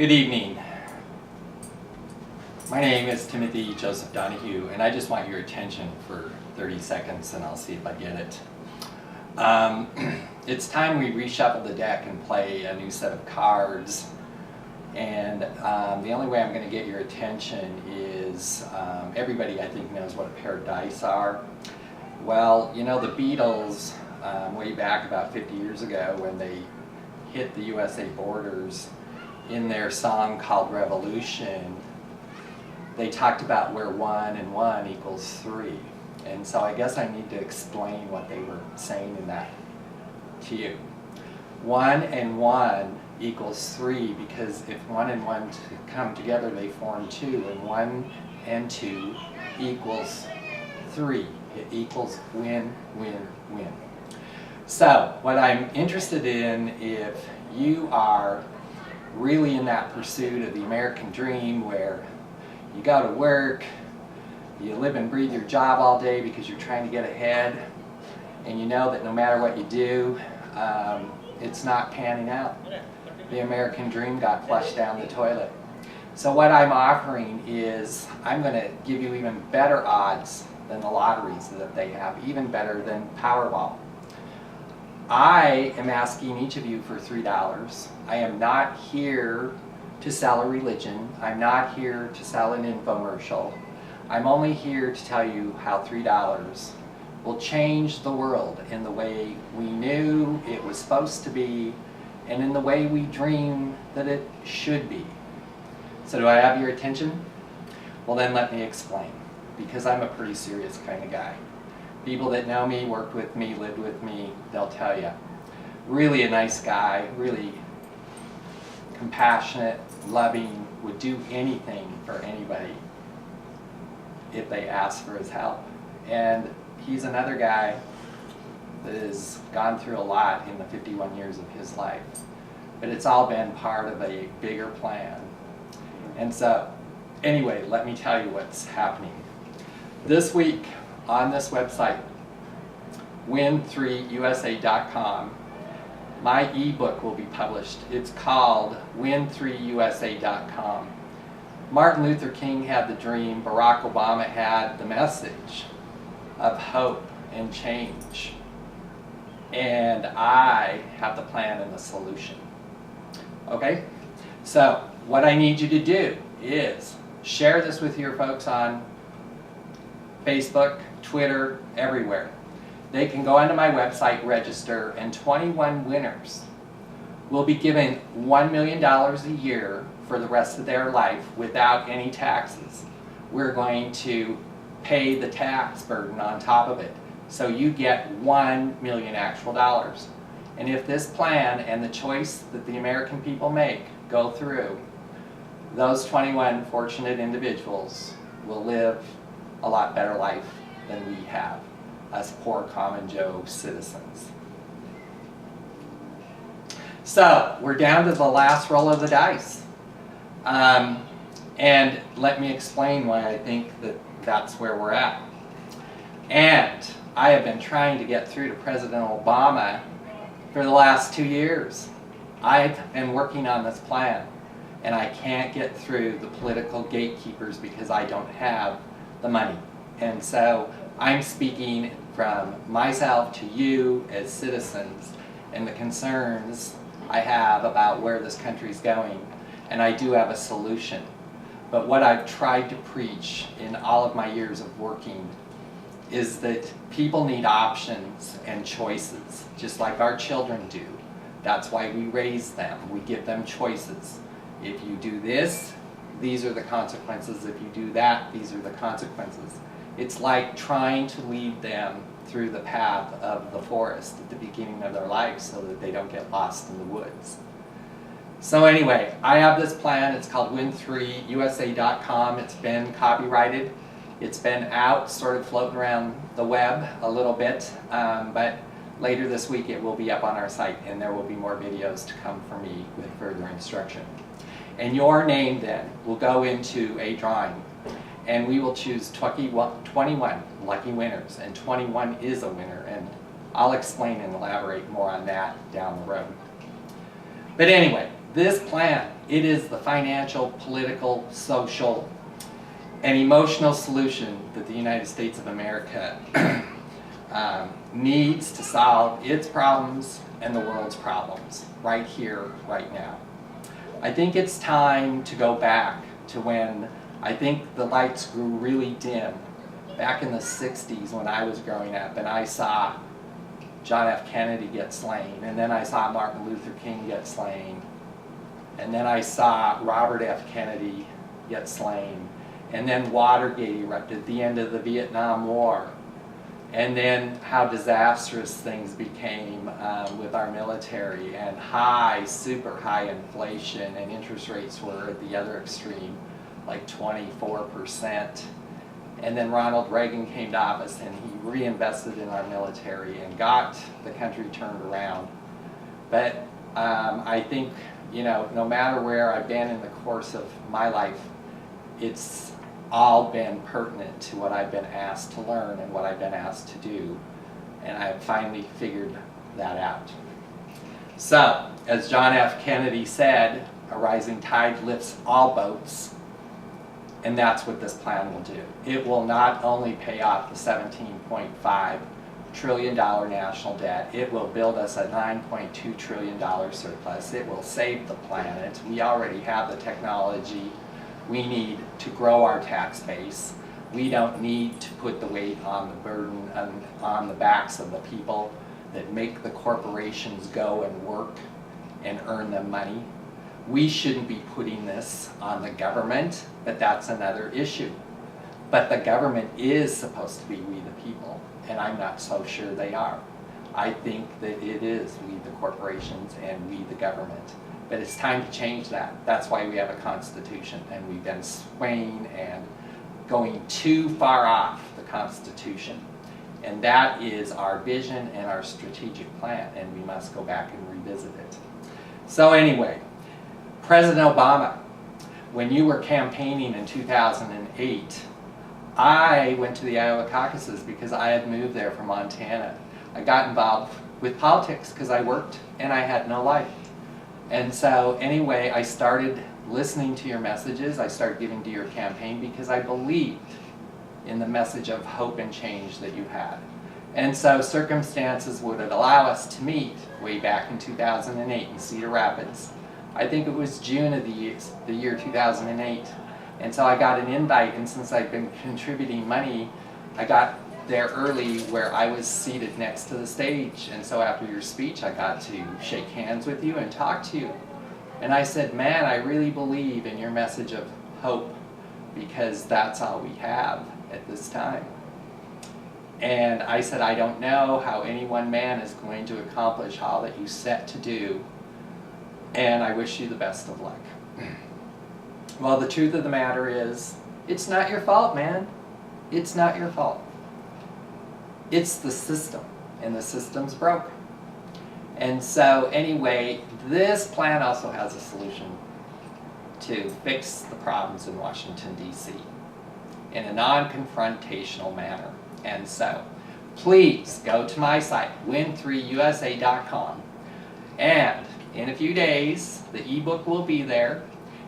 Good evening. My name is Timothy Joseph Donahue, and I just want your attention for 30 seconds, and I'll see if I get it. It's time we reshuffle the deck and play a new set of cards. And the only way I'm going to get your attention is, everybody I think knows what a pair of dice are. Well, you know, the Beatles, way back about 50 years ago when they hit the USA borders, in their song called Revolution, they talked about where 1 and 1 equals 3. And so I guess I need to explain what they were saying in that to you. 1 and 1 equals 3 because if 1 and 1 come together, they form 2, and 1 and 2 equals 3. It equals win, win, win. So what I'm interested in, if you are really in that pursuit of the American dream where you go to work, you live and breathe your job all day because you're trying to get ahead, and you know that no matter what you do, it's not panning out. The American dream got flushed down the toilet. So what I'm offering is I'm going to give you even better odds than the lotteries that they have, even better than Powerball. I am asking each of you for $3. I am not here to sell a religion. I'm not here to sell an infomercial. I'm only here to tell you how $3 will change the world in the way we knew it was supposed to be and in the way we dream that it should be. So do I have your attention? Well, then let me explain, because I'm a pretty serious kind of guy. People that know me, worked with me, lived with me, they'll tell you. Really a nice guy, really compassionate, loving, would do anything for anybody if they asked for his help. And he's another guy that has gone through a lot in the 51 years of his life. But it's all been part of a bigger plan. And so, anyway, let me tell you what's happening. This week, on this website, win3usa.com, my ebook will be published. It's called win3usa.com. Martin Luther King had the dream, Barack Obama had the message of hope and change. And I have the plan and the solution. Okay? So, what I need you to do is share this with your folks on Facebook, Twitter, everywhere. They can go onto my website, register, and 21 winners will be given $1 million a year for the rest of their life without any taxes. We're going to pay the tax burden on top of it. So you get 1 million actual dollars. And if this plan and the choice that the American people make go through, those 21 fortunate individuals will live a lot better life than we have, us poor common Joe citizens. So, we're down to the last roll of the dice. And let me explain why I think that that's where we're at. And I have been trying to get through to President Obama for the last 2 years. I've been working on this plan, and I can't get through the political gatekeepers because I don't have the money. And so I'm speaking from myself to you as citizens and the concerns I have about where this country's going. And I do have a solution. But what I've tried to preach in all of my years of working is that people need options and choices, just like our children do. That's why we raise them. We give them choices. If you do this, these are the consequences. If you do that, these are the consequences. It's like trying to lead them through the path of the forest at the beginning of their life so that they don't get lost in the woods. So anyway, I have this plan. It's called win3usa.com. It's been copyrighted. It's been out, sort of floating around the web a little bit, but later this week it will be up on our site, and there will be more videos to come from me with further instruction. And your name then will go into a drawing, and we will choose 21 lucky winners, and 21 is a winner, and I'll explain and elaborate more on that down the road. But anyway, This plan, it is the financial, political, social, and emotional solution that the United States of America needs to solve its problems and the world's problems right here, right now. I think it's time to go back to when I think the lights grew really dim back in the 60s when I was growing up, and I saw John F. Kennedy get slain, and then I saw Martin Luther King get slain, and then I saw Robert F. Kennedy get slain, and then Watergate erupted at the end of the Vietnam War, and then how disastrous things became with our military, and super high inflation, and interest rates were at the other extreme, like 24%. And then Ronald Reagan came to office and he reinvested in our military and got the country turned around. But I think, no matter where I've been in the course of my life, it's all been pertinent to what I've been asked to learn and what I've been asked to do. And I've finally figured that out. So, as John F. Kennedy said, a rising tide lifts all boats. And that's what this plan will do. It will not only pay off the $17.5 trillion national debt, it will build us a $9.2 trillion surplus. It will save the planet. We already have the technology we need to grow our tax base. We don't need to put the weight on the burden on the backs of the people that make the corporations go and work and earn them money. We shouldn't be putting this on the government, but that's another issue. But the government is supposed to be we the people, and I'm not so sure they are. I think that it is we the corporations and we the government. But it's time to change that. That's why we have a constitution, and we've been swaying and going too far off the Constitution. And that is our vision and our strategic plan, and we must go back and revisit it. So anyway, President Obama, when you were campaigning in 2008, I went to the Iowa caucuses because I had moved there from Montana. I got involved with politics because I worked and I had no life. And so anyway, I started listening to your messages. I started giving to your campaign because I believed in the message of hope and change that you had. And so circumstances would allow us to meet way back in 2008 in Cedar Rapids. I think it was June of the year 2008. And so I got an invite, and since I'd been contributing money, I got there early where I was seated next to the stage. And so after your speech, I got to shake hands with you and talk to you. And I said, man, I really believe in your message of hope, because that's all we have at this time. And I said, I don't know how any one man is going to accomplish all that you set to do, and I wish you the best of luck. Well, the truth of the matter is, it's not your fault, man. It's not your fault. It's the system, and the system's broke. And so anyway, this plan also has a solution to fix the problems in Washington, D.C. in a non-confrontational manner. And so, please go to my site, win3usa.com, and in a few days, the ebook will be there.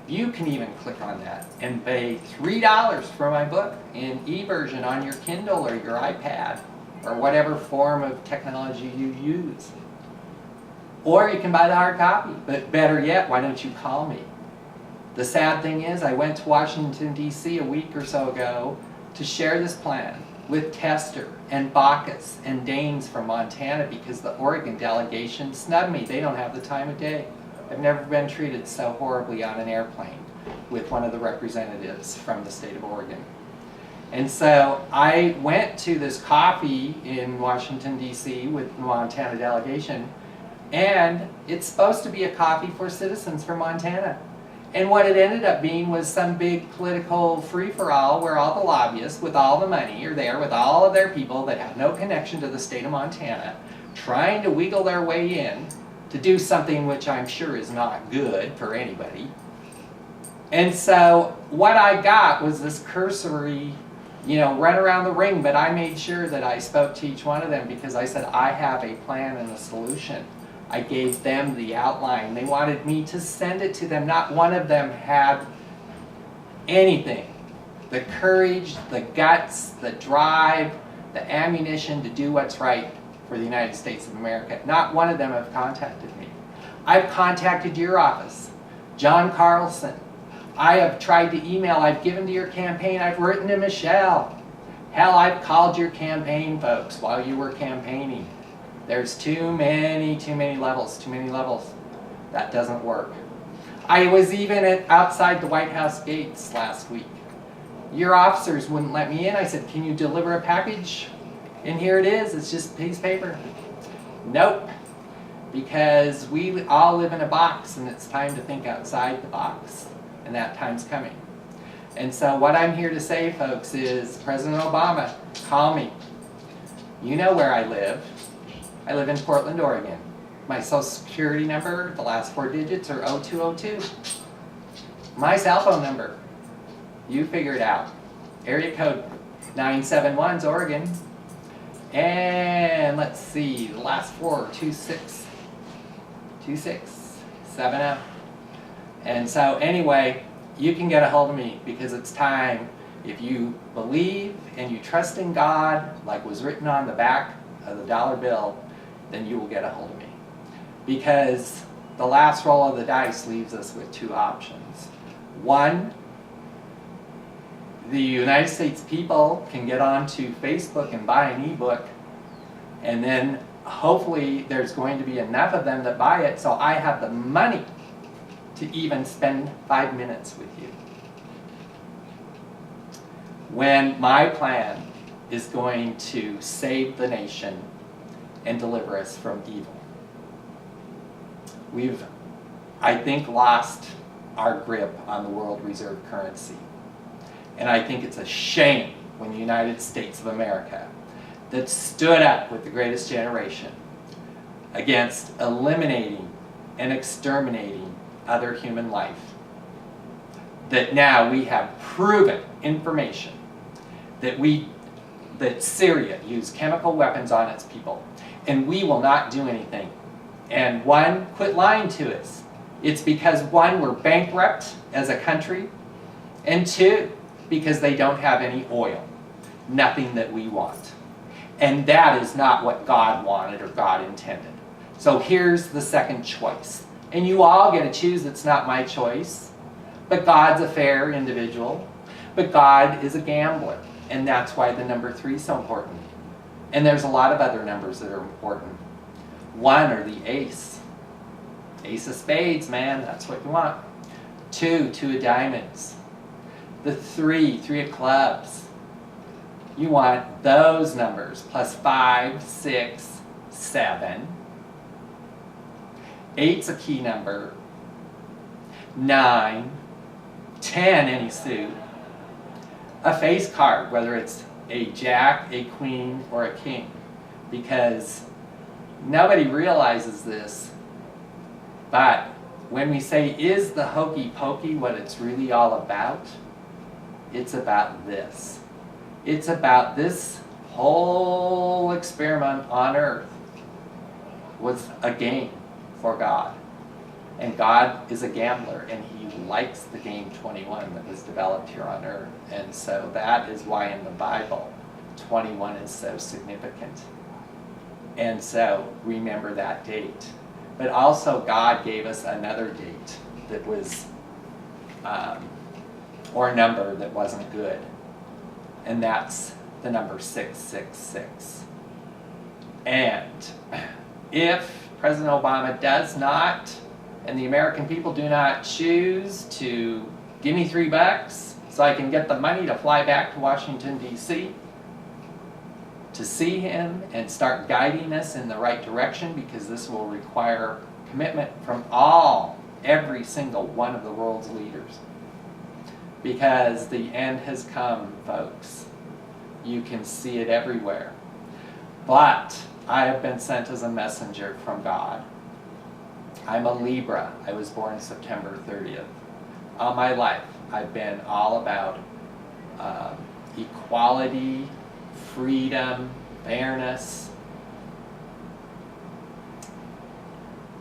You can even click on that and pay $3 for my book in e-version on your Kindle or your iPad or whatever form of technology you use. Or you can buy the hard copy, but better yet, why don't you call me? The sad thing is, I went to Washington, D.C. a week or so ago to share this plan with Tester and Bacchus and Danes from Montana because the Oregon delegation snubbed me. They don't have the time of day. I've never been treated so horribly on an airplane with one of the representatives from the state of Oregon. And so I went to this coffee in Washington, D.C. with the Montana delegation, and it's supposed to be a coffee for citizens from Montana. And what it ended up being was some big political free-for-all where all the lobbyists with all the money are there with all of their people that have no connection to the state of Montana, trying to wiggle their way in to do something which I'm sure is not good for anybody. And so what I got was this cursory, run around the ring, but I made sure that I spoke to each one of them because I said, I have a plan and a solution. I gave them the outline. They wanted me to send it to them. Not one of them had anything. The courage, the guts, the drive, the ammunition to do what's right for the United States of America. Not one of them have contacted me. I've contacted your office, John Carlson. I have tried to email. I've given to your campaign. I've written to Michelle. Hell, I've called your campaign folks while you were campaigning. There's too many levels, too many levels. That doesn't work. I was even outside the White House gates last week. Your officers wouldn't let me in. I said, can you deliver a package? And here it is. It's just a piece of paper. Nope. Because we all live in a box, and it's time to think outside the box. And that time's coming. And so what I'm here to say, folks, is President Obama, call me. You know where I live. I live in Portland, Oregon. My social security number, the last 4 digits are 0202. My cell phone number, you figure it out. Area code 971's Oregon. And let's see, the last 4, 2670. And so anyway, you can get a hold of me because it's time. If you believe and you trust in God, like was written on the back of the dollar bill, then you will get a hold of me. Because the last roll of the dice leaves us with 2 options. One, the United States people can get onto Facebook and buy an ebook, and then hopefully there's going to be enough of them that buy it so I have the money to even spend 5 minutes with you. When my plan is going to save the nation and deliver us from evil. We've, I think, lost our grip on the world reserve currency. And I think it's a shame when the United States of America, that stood up with the greatest generation against eliminating and exterminating other human life, that now we have proven information that Syria used chemical weapons on its people, and we will not do anything. And one, quit lying to us. It's because one, we're bankrupt as a country, and 2, because they don't have any oil. Nothing that we want. And that is not what God wanted or God intended. So here's the second choice. And you all get to choose. It's not my choice. But God's a fair individual. But God is a gambler. And that's why the number 3 is so important. And there's a lot of other numbers that are important. 1 or the ace. Ace of spades, man. That's what you want. 2, 2 of diamonds. The 3, 3 of clubs. You want those numbers. Plus 5, 6, 7. 8's a key number. 9, 10, any suit. A face card, whether it's a jack, a queen, or a king. Because nobody realizes this, but when we say, is the hokey pokey what it's really all about? It's about this. It's about this whole experiment on earth was a game for God. And God is a gambler, and he likes the game 21 that was developed here on earth. And so that is why in the Bible, 21 is so significant. And so remember that date. But also God gave us another date that was, or a number that wasn't good. And that's the number 666. And if President Obama does not, and the American people do not choose to give me $3 so I can get the money to fly back to Washington, D.C., to see him and start guiding us in the right direction, because this will require commitment from every single one of the world's leaders. Because the end has come, folks. You can see it everywhere. But I have been sent as a messenger from God. I'm a Libra. I was born September 30th. All my life, I've been all about equality, freedom, fairness.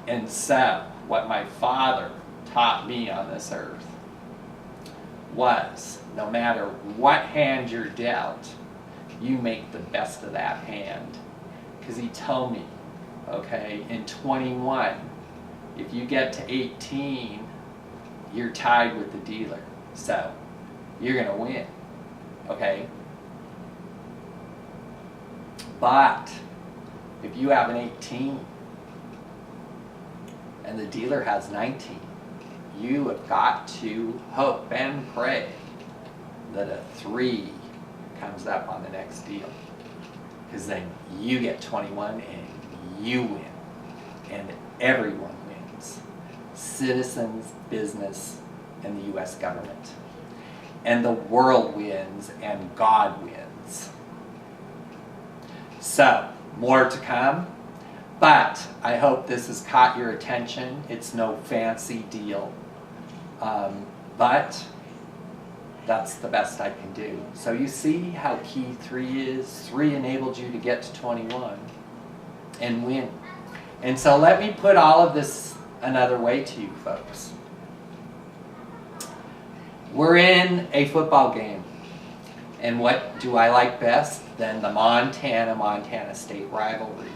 And so, what my father taught me on this earth was, no matter what hand you're dealt, you make the best of that hand. Because he told me, okay, in 21, if you get to 18, you're tied with the dealer. So, you're going to win, okay? But, if you have an 18, and the dealer has 19, you have got to hope and pray that a 3 comes up on the next deal. Because then you get 21 and you win. And everyone wins. Citizens, business, and the US government. And the world wins and God wins. So, more to come. But I hope this has caught your attention. It's no fancy deal. But that's the best I can do. So you see how key 3 is. 3 enabled you to get to 21 and win. And so let me put all of this another way to you folks. We're in a football game. And what do I like best than the Montana State rivalry?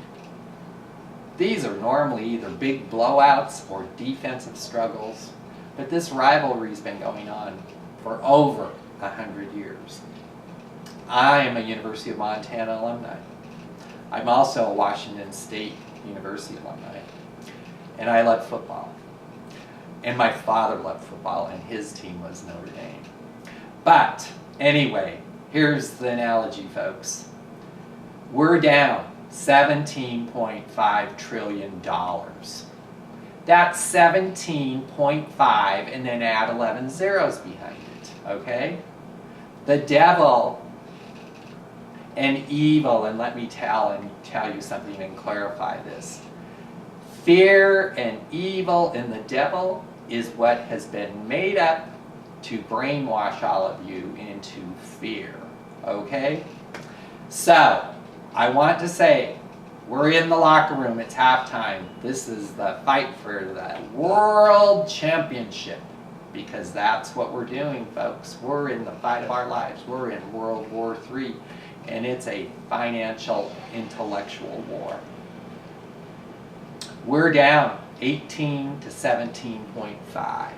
These are normally either big blowouts or defensive struggles, but this rivalry's been going on for over 100 years. I am a University of Montana alumni. I'm also a Washington State University alumni, and I love football. And my father loved football, and his team was Notre Dame. But anyway, here's the analogy, folks. We're down $17.5 trillion. That's 17.5 and then add 11 zeros behind it, okay? The devil and evil, and let me tell you something and clarify this. Fear and evil and the devil is what has been made up to brainwash all of you into fear, okay? So, I want to say, we're in the locker room, it's halftime. This is the fight for the world championship, because that's what we're doing, folks. We're in the fight of our lives. We're in World War III, and it's a financial, intellectual war. We're down 18 to 17.5.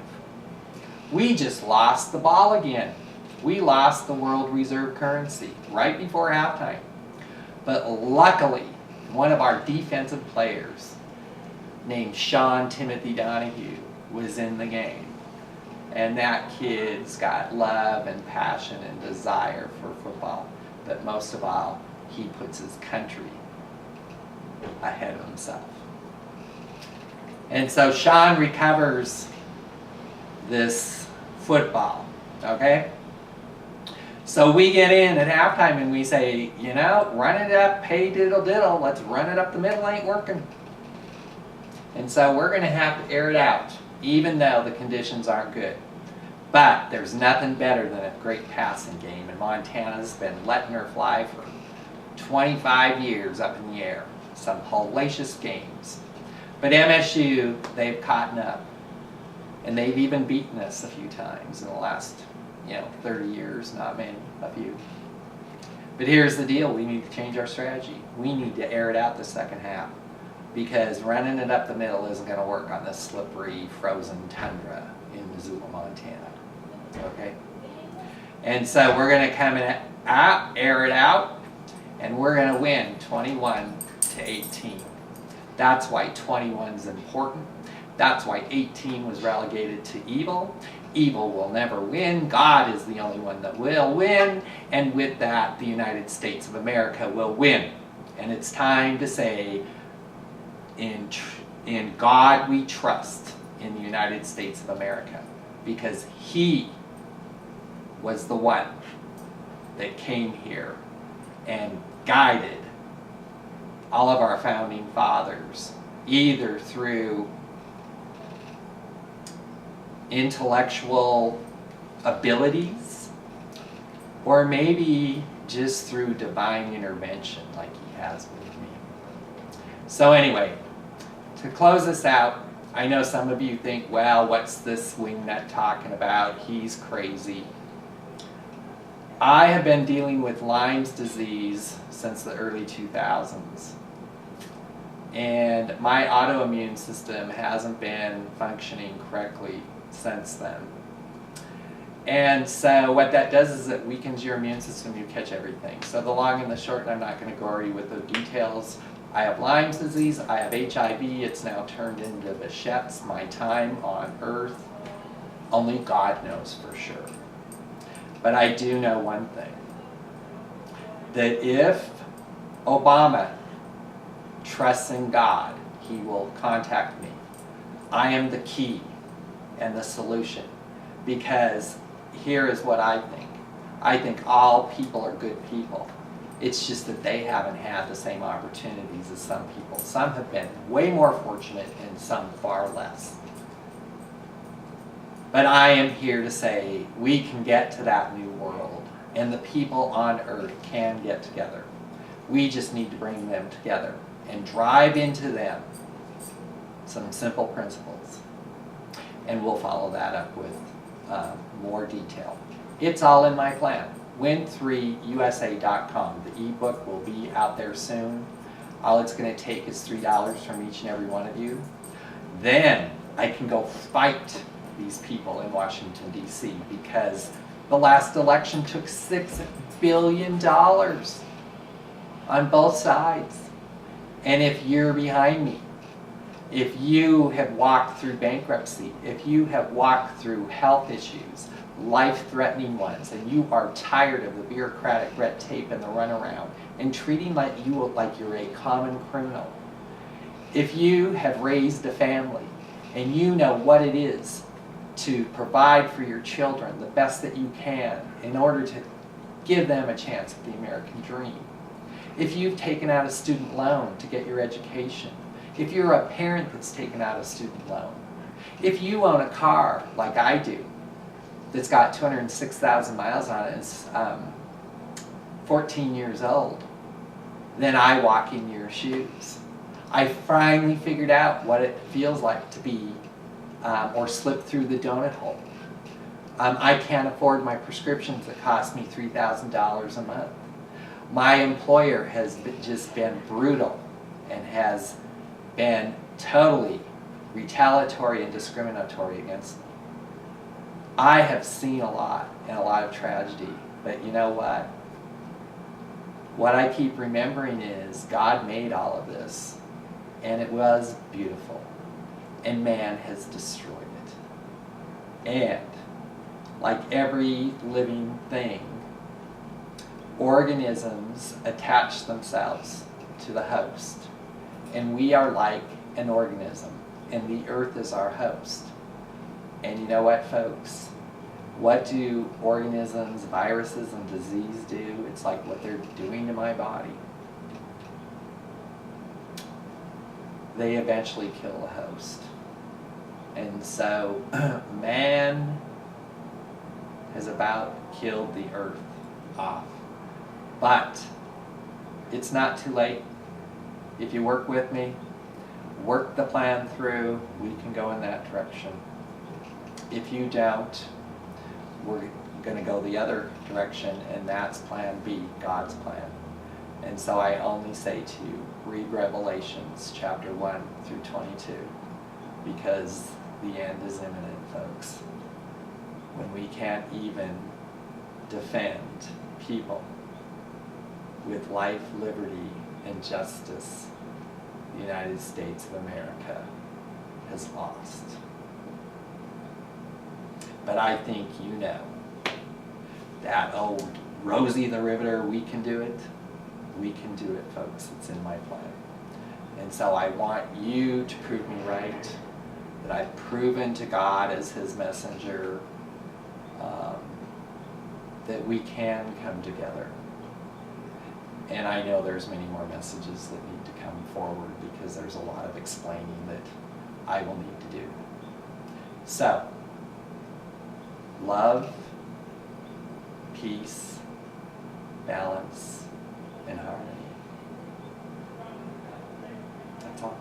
We just lost the ball again. We lost the world reserve currency right before halftime. But luckily, one of our defensive players, named Sean Timothy Donahue, was in the game. And that kid's got love and passion and desire for football. But most of all, he puts his country ahead of himself. And so Sean recovers this football, okay? So we get in at halftime and we say, you know, run it up, hey diddle diddle, let's run it up the middle, ain't working. And so we're going to have to air it out, even though the conditions aren't good. But there's nothing better than a great passing game, and Montana's been letting her fly for 25 years up in the air. Some hellacious games. But MSU, they've caught up. And they've even beaten us a few times in the last 30 years, not many, a few. But here's the deal, we need to change our strategy. We need to air it out the second half, because running it up the middle isn't going to work on this slippery, frozen tundra in Missoula, Montana. Okay? And so we're going to come in out, air it out, and we're going to win 21 to 18. That's why 21 is important. That's why 18 was relegated to evil. Evil will never win. God is the only one that will win. And with that, the United States of America will win. And it's time to say, in God we trust, in the United States of America. Because He was the one that came here and guided all of our founding fathers, either through intellectual abilities, or maybe just through divine intervention like He has with me. So anyway, to close this out, I know some of you think, well, what's this wingnut talking about? He's crazy. I have been dealing with Lyme's disease since the early 2000s. And my autoimmune system hasn't been functioning correctly since then. And so what that does is it weakens your immune system, you catch everything. So the long and the short, and I'm not going to gore you with the details, I have Lyme's disease, I have HIV, it's now turned into Behcet's, my time on earth. Only God knows for sure. But I do know one thing, that if Obama trusts in God, he will contact me. I am the key and the solution, because here is what I think. I think all people are good people. It's just that they haven't had the same opportunities as some people. Some have been way more fortunate and some far less. But I am here to say we can get to that new world, and the people on earth can get together. We just need to bring them together and drive into them some simple principles. And we'll follow that up with more detail. It's all in my plan. Win3USA.com. The ebook will be out there soon. All it's going to take is $3 from each and every one of you. Then I can go fight these people in Washington, D.C. because the last election took $6 billion on both sides. And if you're behind me, if you have walked through bankruptcy, if you have walked through health issues, life-threatening ones, and you are tired of the bureaucratic red tape and the runaround and treating you like you're a common criminal, if you have raised a family and you know what it is to provide for your children the best that you can in order to give them a chance at the American dream, if you've taken out a student loan to get your education, if you're a parent that's taken out a student loan, if you own a car like I do that's got 206,000 miles on it and is 14 years old, then I walk in your shoes. I finally figured out what it feels like to be or slip through the donut hole. I can't afford my prescriptions that cost me $3,000 a month. My employer has just been brutal and has been totally retaliatory and discriminatory against me. I have seen a lot and a lot of tragedy, but you know what? What I keep remembering is God made all of this, and it was beautiful, and man has destroyed it. And like every living thing, organisms attach themselves to the host. And we are like an organism, and the earth is our host. And you know what, folks? What do organisms, viruses, and disease do? It's like what they're doing to my body. They eventually kill the host. And so man has about killed the earth off. But it's not too late. If you work with me, work the plan through, we can go in that direction. If you don't, we're going to go the other direction, and that's plan B, God's plan. And so I only say to you, read Revelations chapter 1 through 22, because the end is imminent, folks. When we can't even defend people with life, liberty, and justice, the United States of America has lost. But I think you know that old Rosie the Riveter, we can do it. We can do it, folks. It's in my plan. And so I want you to prove me right, that I've proven to God as his messenger that we can come together. And I know there's many more messages that need to come forward, because there's a lot of explaining that I will need to do. So, love, peace, balance, and harmony. That's all.